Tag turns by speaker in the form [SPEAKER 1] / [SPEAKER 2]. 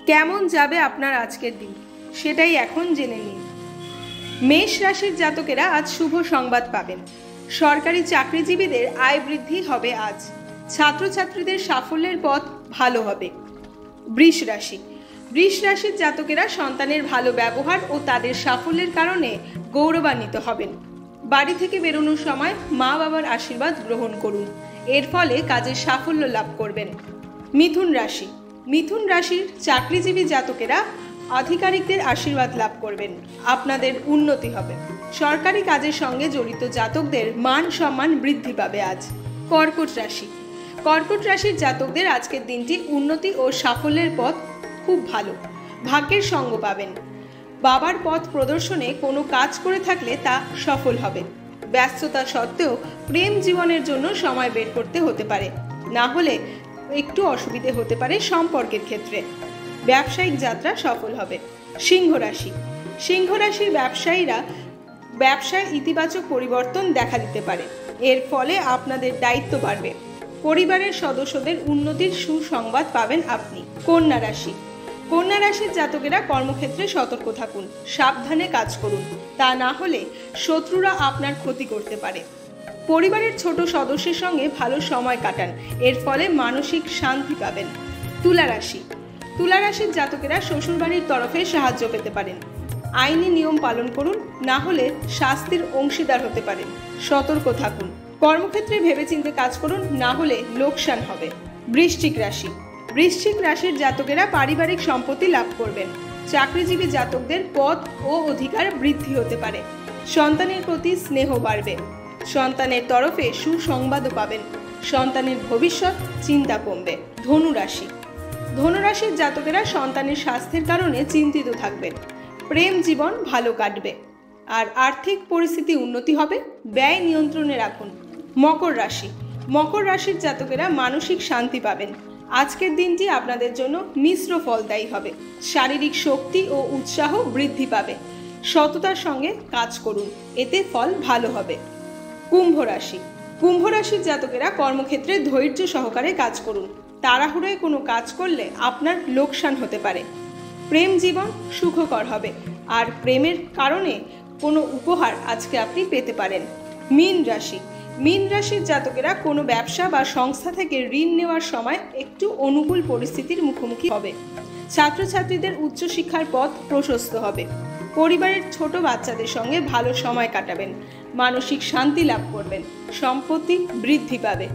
[SPEAKER 1] কেমন যাবে আপনার আজকের দিন সেটাই এখন জেনে নিন। মেষ রাশির জাতকেরা আজ শুভ সংবাদ পাবেন। সরকারি চাকরিজীবীদের আয় বৃদ্ধি হবে আজ। ছাত্রছাত্রীদের সাফল্যের পথ ভালো হবে। বৃষ রাশির জাতকেরা সন্তানের ভালো ব্যবহার ও তাদের সাফল্যের কারণে গৌরবান্বিত হবেন। বাড়ি থেকে বেরোনোর সময় মা বাবার আশীর্বাদ গ্রহণ করুন, এর ফলে কাজের সাফল্য লাভ করবেন। মিথুন রাশির চাকরিজীবী জাতকেরা আধিকারিকদের আশীর্বাদ লাভ করবেন, আপনাদের উন্নতি হবে। সরকারি কাজের সঙ্গে জড়িত জাতকদের মান সম্মান বৃদ্ধি পাবে আজ। কর্কট রাশির জাতকদের আজকের দিনটি উন্নতি ও সাফল্যের পথ খুব ভালো। ভাগ্যের সঙ্গ পাবেন। বাবার পথ প্রদর্শনে কোনো কাজ করে থাকলে তা সফল হবে। ব্যস্ততা সত্ত্বেও প্রেম জীবনের জন্য সময় বের করতে হতে পারে, না হলে একটু অসুবিধে হতে পারে সম্পর্কের ক্ষেত্রে। ব্যবসায়িক যাত্রা সফল হবে। সিংহ রাশির ব্যবসায়ীরা ব্যবসায় ইতিবাচক পরিবর্তন দেখা দিতে পারে, এর ফলে আপনাদের দায়িত্ব বাড়বে। পরিবারের সদস্যদের উন্নতির সুসংবাদ পাবেন আপনি। কন্যা রাশির জাতকেরা কর্মক্ষেত্রে সতর্ক থাকুন, সাবধানে কাজ করুন, তা না হলে শত্রুরা আপনার ক্ষতি করতে পারে। পরিবারের ছোট সদস্যের সঙ্গে ভালো সময় কাটান, এর ফলে মানসিক শান্তি পাবেন। তুলা রাশির জাতকেরা শ্বশুরবাড়ির তরফে সাহায্য পেতে পারেন। আইনি নিয়ম পালন করুন, না হলে শাস্তির অংশীদার হতে পারেন। সতর্ক থাকুন। কর্মক্ষেত্রে ভেবেচিন্তে কাজ করুন, না হলে লোকসান হবে। বৃশ্চিক রাশির জাতকেরা পারিবারিক সম্পত্তি লাভ করবেন। চাকরিজীবী জাতকদের পদ ও অধিকার বৃদ্ধি হতে পারে। সন্তানের প্রতি স্নেহ বাড়বে। সন্তানের তরফে সুসংবাদও পাবেন। সন্তানের ভবিষ্যৎ চিন্তা কমবে। ধনুরাশির জাতকেরা সন্তানের স্বাস্থ্যের কারণে চিন্তিত থাকবেন। প্রেম জীবন ভালো কাটবে আর আর্থিক পরিস্থিতি উন্নতি হবে। ব্যয় নিয়ন্ত্রণে রাখুন। মকর রাশির জাতকেরা মানসিক শান্তি পাবেন। আজকের দিনটি আপনাদের জন্য মিশ্র ফলদায়ী হবে। শারীরিক শক্তি ও উৎসাহ বৃদ্ধি পাবে। সততার সঙ্গে কাজ করুন, এতে ফল ভালো হবে। কুম্ভ রাশির জাতকেরা কর্মক্ষেত্রে ধৈর্য সহকারে কাজ করুন। তাড়াহুড়োয় কোনো কাজ করলে আপনার লোকসান হতে পারে। প্রেম জীবন সুখকর হবে আর প্রেমের কারণে কোনো উপহার আজকে আপনি পেতে পারেন। মীন রাশির জাতকেরা কোনো ব্যবসা বা সংস্থা থেকে ঋণ নেওয়ার সময় একটু অনুকূল পরিস্থিতির মুখোমুখি হবে। ছাত্রছাত্রীদের উচ্চশিক্ষার পথ প্রশস্ত হবে। পরিবারের ছোট বাচ্চাদের সঙ্গে ভালো সময় কাটাবেন। মানসিক শান্তি লাভ করবেন। সম্পত্তি বৃদ্ধি পাবে।